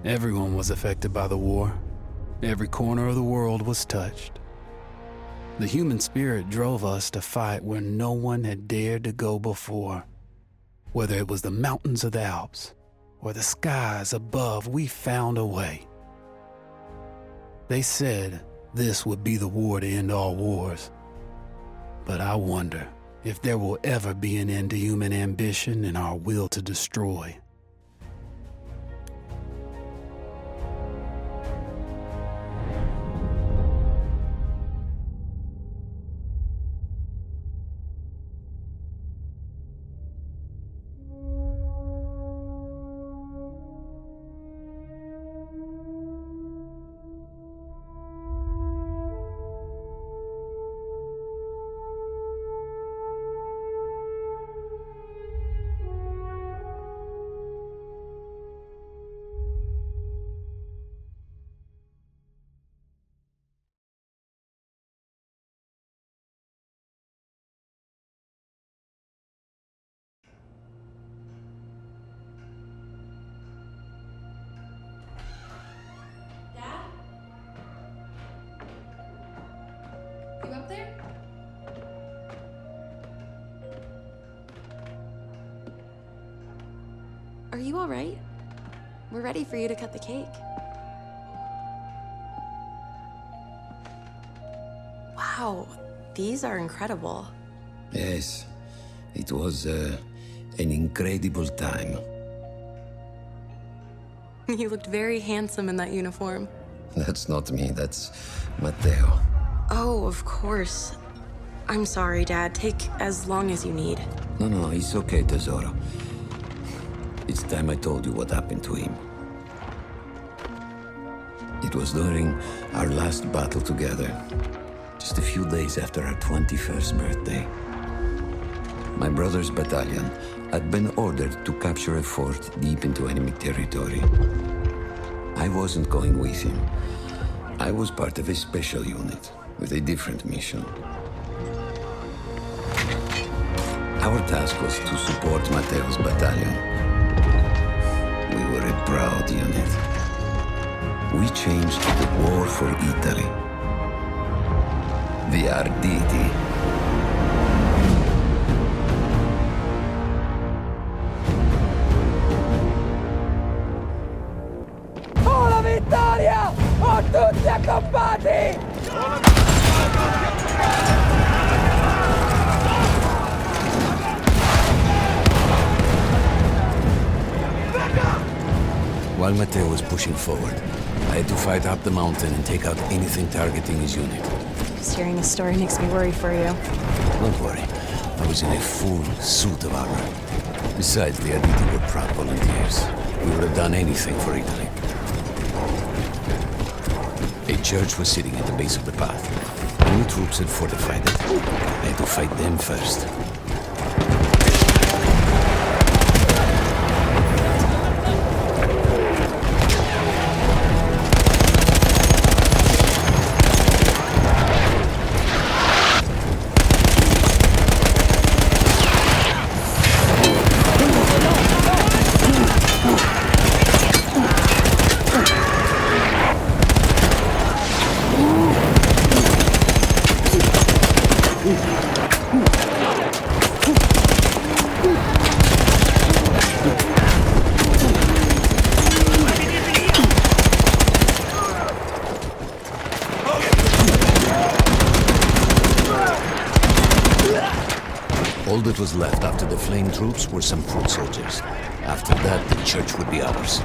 Everyone was affected by the war. Every corner of the world was touched. The human spirit drove us to fight where no one had dared to go before. Whether it was the mountains of the Alps or the skies above, we found a way. They said this would be the war to end all wars. But I wonder if there will ever be an end to human ambition and our will to destroy. You up there? Are you all right? We're ready for you to cut the cake. Wow, these are incredible. Yes, it was an incredible time. You looked very handsome in that uniform. That's not me, that's Matteo. Oh, of course. I'm sorry, Dad. Take as long as you need. No, it's okay, Tesoro. It's time I told you what happened to him. It was during our last battle together, just a few days after our 21st birthday. My brother's battalion had been ordered to capture a fort deep into enemy territory. I wasn't going with him. I was part of a special unit with a different mission. Our task was to support Matteo's battalion. We were a proud unit. We changed the war for Italy. The Arditi. Oh, la vittoria! Oh, tutti accampati! While Matteo was pushing forward, I had to fight up the mountain and take out anything targeting his unit. Just hearing this story makes me worry for you. Don't worry, I was in a full suit of armor. Besides, the Arditi were proud volunteers. We would have done anything for Italy. A church was sitting at the base of the path. Enemy troops had fortified it. I had to fight them first. All that was left after the fleeing troops were some foot soldiers. After that, the church would be ours.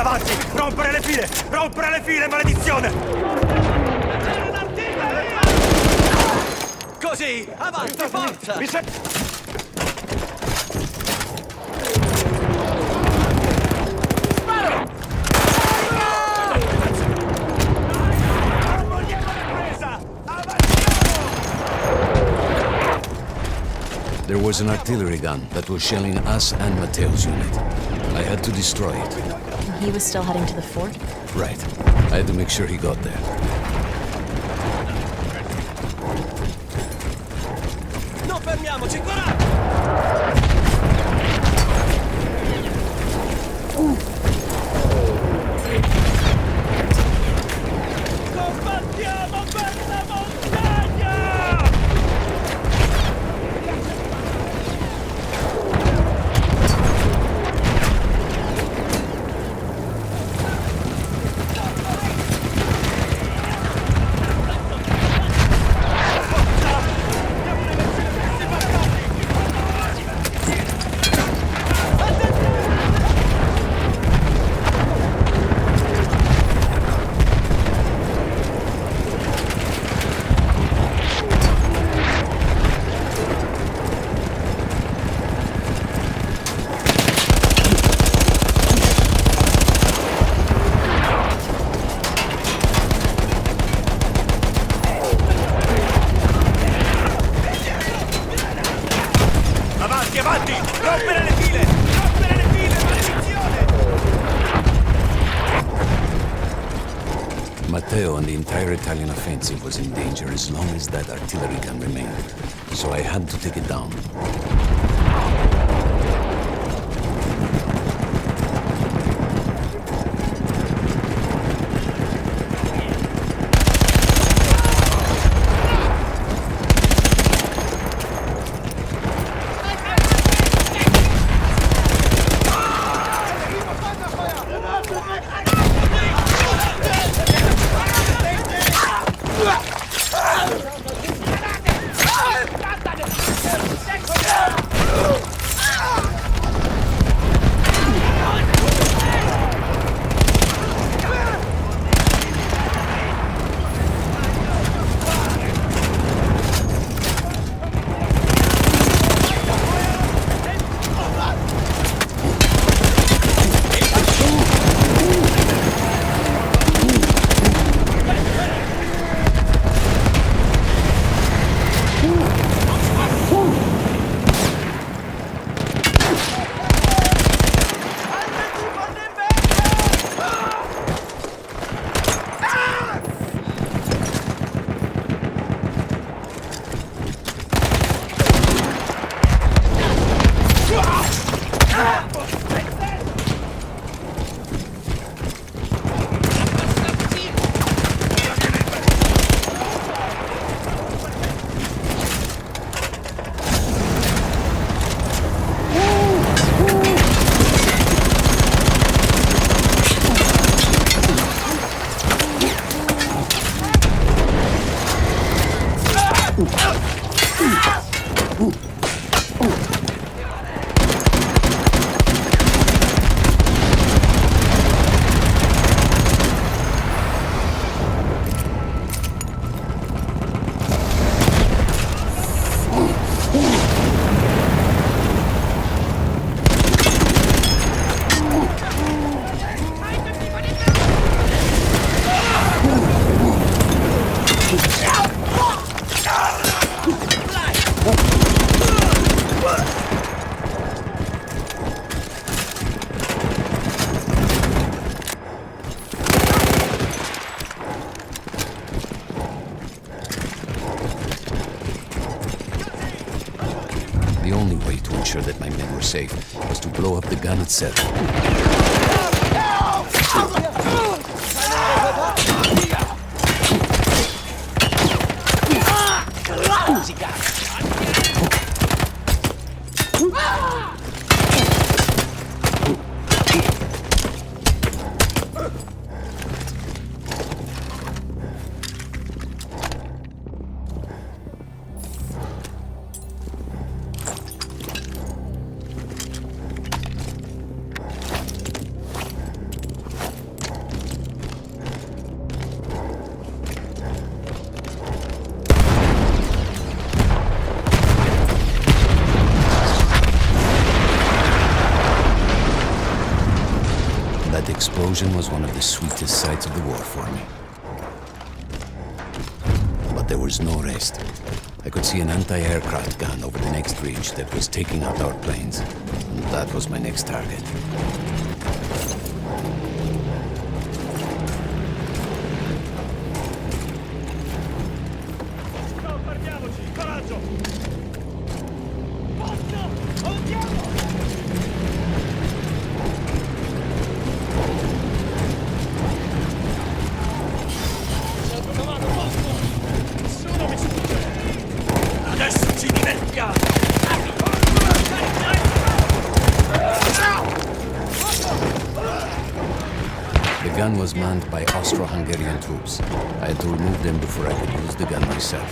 avanti! Rompere le file! Rompere le file, maledizione! Così, avanti, forza! There was an artillery gun that was shelling us and Matteo's unit. I had to destroy it. He was still heading to the fort? Right. I had to make sure he got there. Non fermiamoci, coraggio! Combattiamo per la montagna! Avanti, avanti! Rompere le file! Rompere le file, maledizione! Matteo and the entire Italian offensive was in danger as long as that artillery gun remained. So I had to take it down. The only way to ensure that my men were safe was to blow up the gun itself. explosion was one of the sweetest sights of the war for me. But there was no rest. I could see an anti-aircraft gun over the next ridge that was taking out our planes. And that was my next target. No, partiamoci! Coraggio! Forza! Andiamo! Nessuno mi sfugge! Adesso ci divertiamo! The gun was manned by Austro-Hungarian troops. I had to remove them before I could use the gun myself.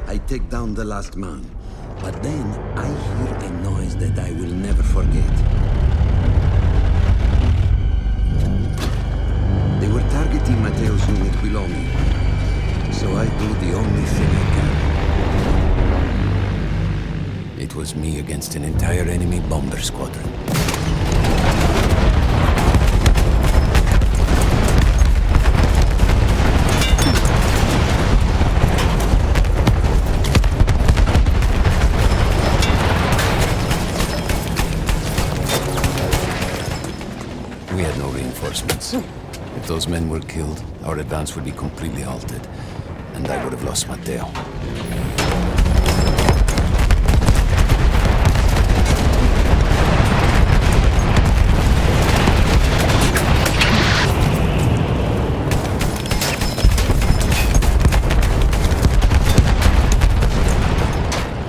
I take down the last man, but then I hear a noise that I will never forget. They were targeting Matteo's unit below me, so I do the only thing I can. It was me against an entire enemy bomber squadron. We had no reinforcements. If those men were killed, our advance would be completely halted, and I would have lost Matteo.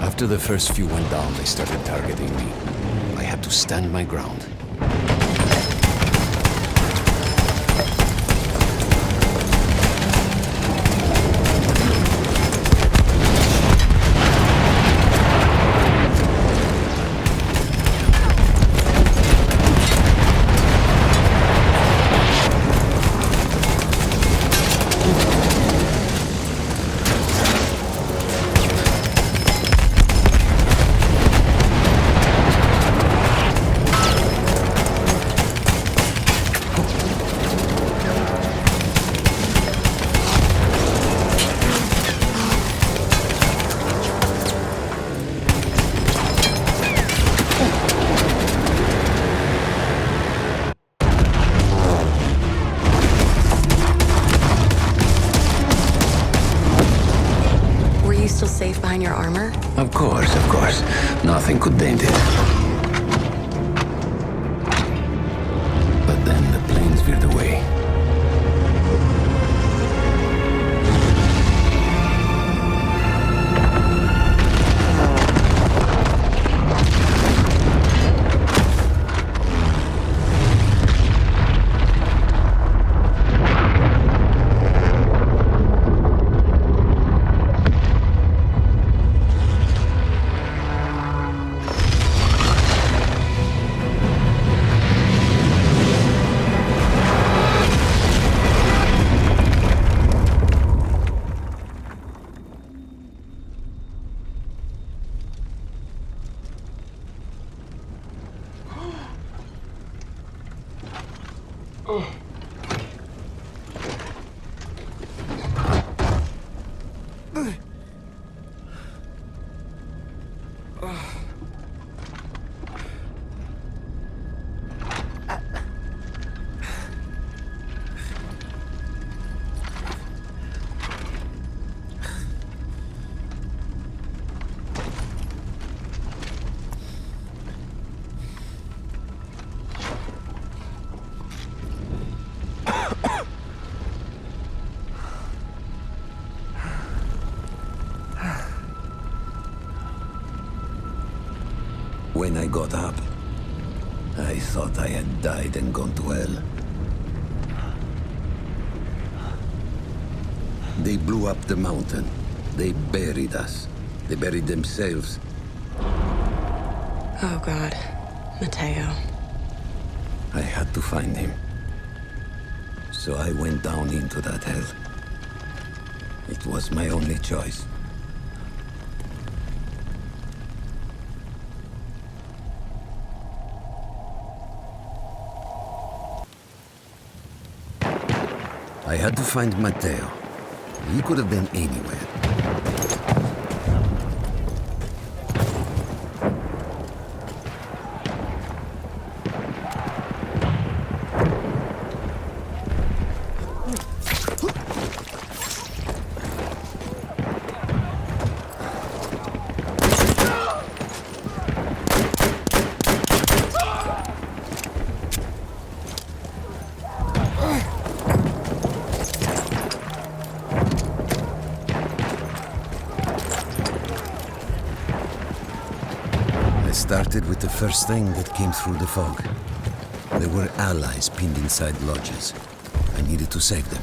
After the first few went down, they started targeting me. I had to stand my ground. Still safe behind your armor? Of course, of course. Nothing could dent it. But then the planes veered away. When I got up, thought I had died and gone to hell. They blew up the mountain. They buried us. They buried themselves. Oh, God. Matteo. I had to find him. So I went down into that hell. It was my only choice. I had to find Matteo. He could have been anywhere. Started with the first thing that came through the fog. There were allies pinned inside lodges. I needed to save them.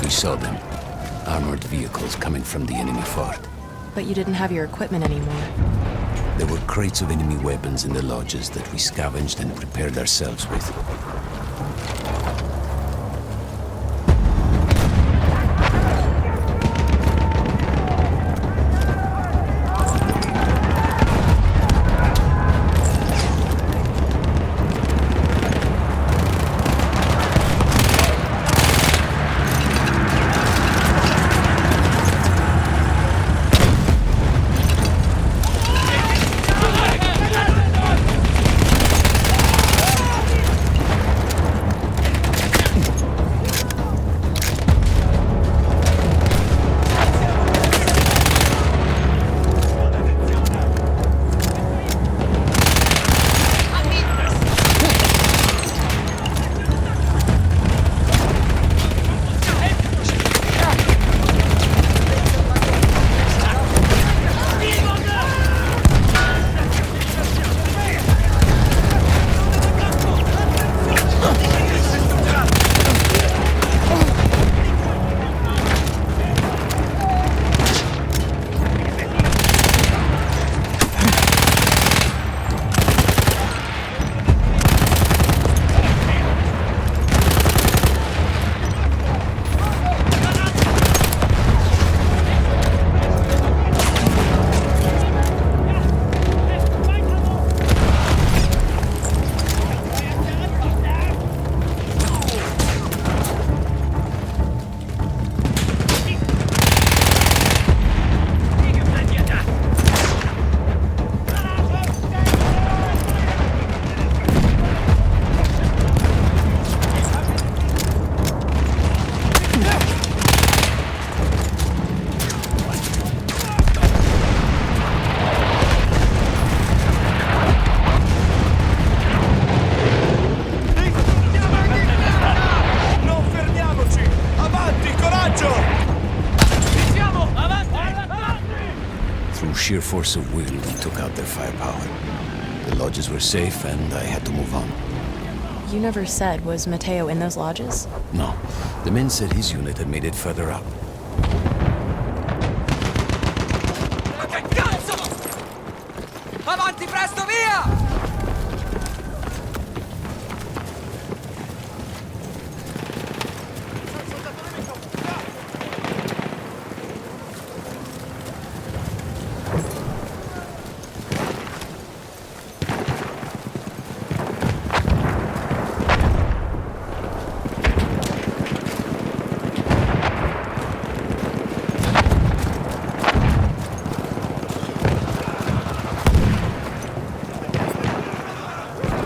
We saw them. Armored vehicles coming from the enemy fort. But you didn't have your equipment anymore. There were crates of enemy weapons in the lodges that we scavenged and prepared ourselves with. Sheer force of will, we took out their firepower. The lodges were safe, and I had to move on. You never said, was Matteo in those lodges? No. The men said his unit had made it further up. Ma che cazzo! Avanti presto, via!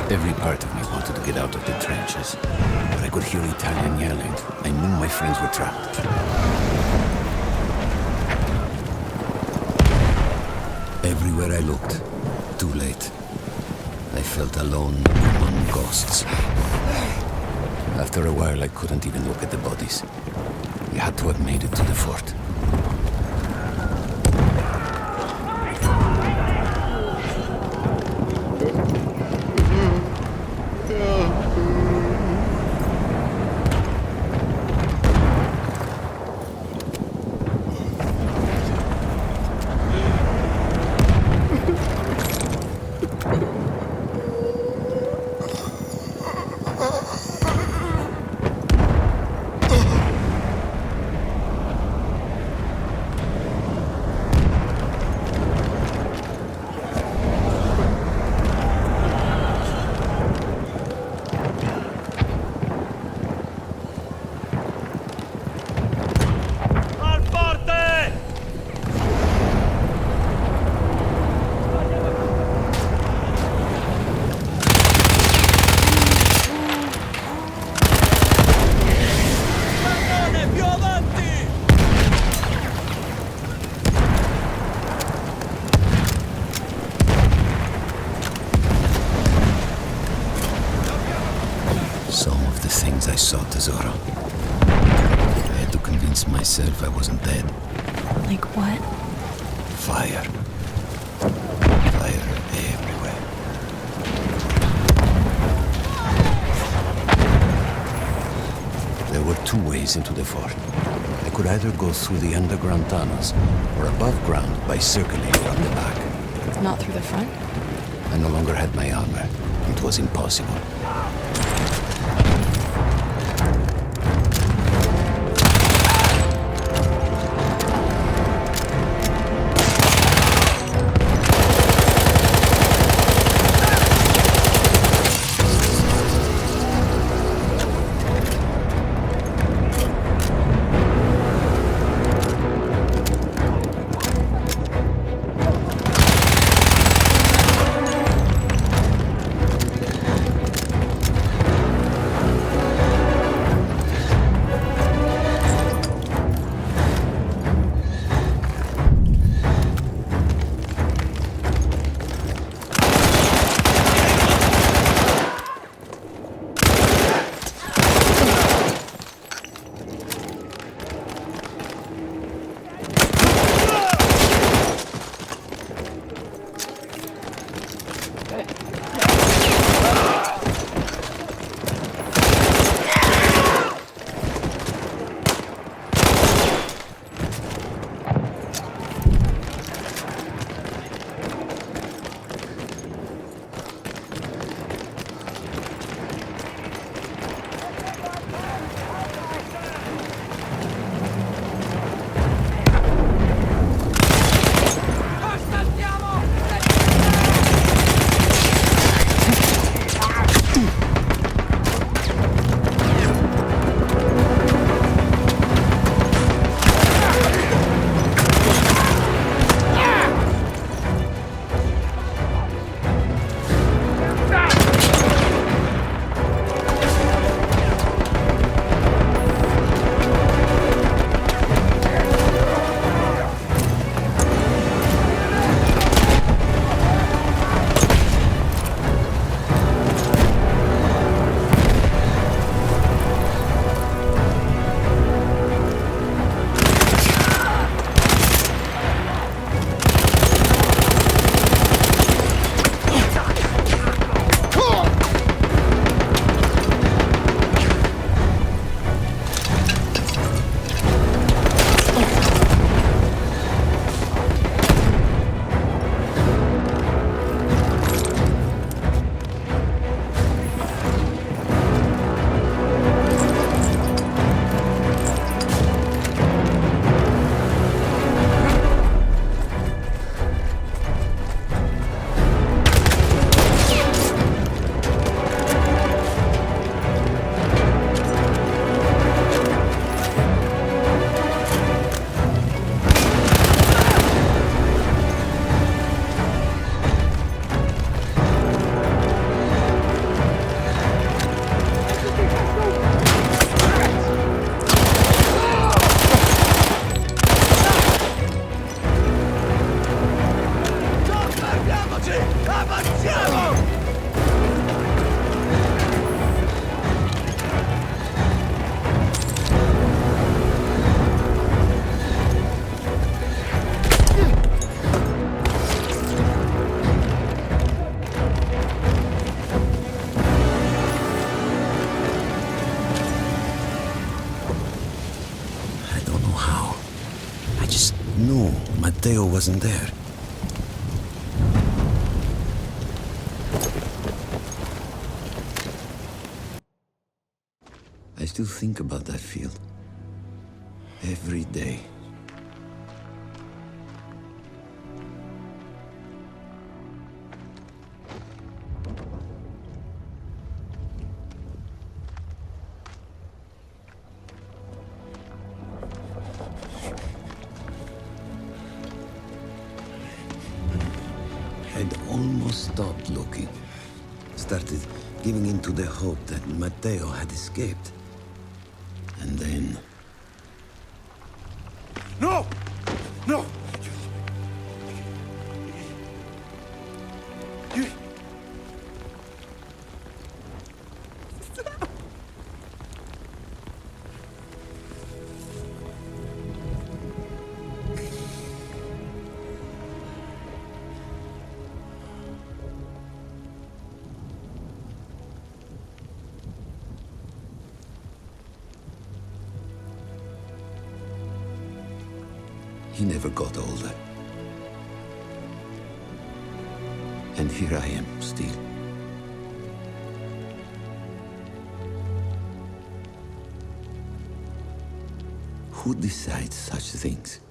Every part of me wanted to get out of the trenches, but I could hear Italian yelling. I knew my friends were trapped. Everywhere I looked, too late. I felt alone among ghosts. After a while, I couldn't even look at the bodies. We had to have made it to the fort. Al forte! Cannone, più avanti! Some of the things I saw, Tesoro. I had to convince myself I wasn't dead. Like what? Fire. Fire everywhere. There were two ways into the fort. I could either go through the underground tunnels or above ground by circling around the back. Not through the front? I no longer had my armor. It was impossible. Matteo wasn't there. I still think about that field. Every day. I'd almost stopped looking. Started giving in to the hope that Matteo had escaped. And then... No! No! He never got older. And here I am, still. Who decides such things?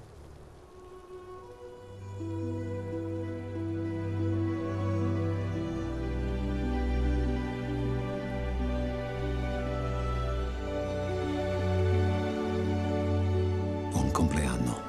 Buon compleanno.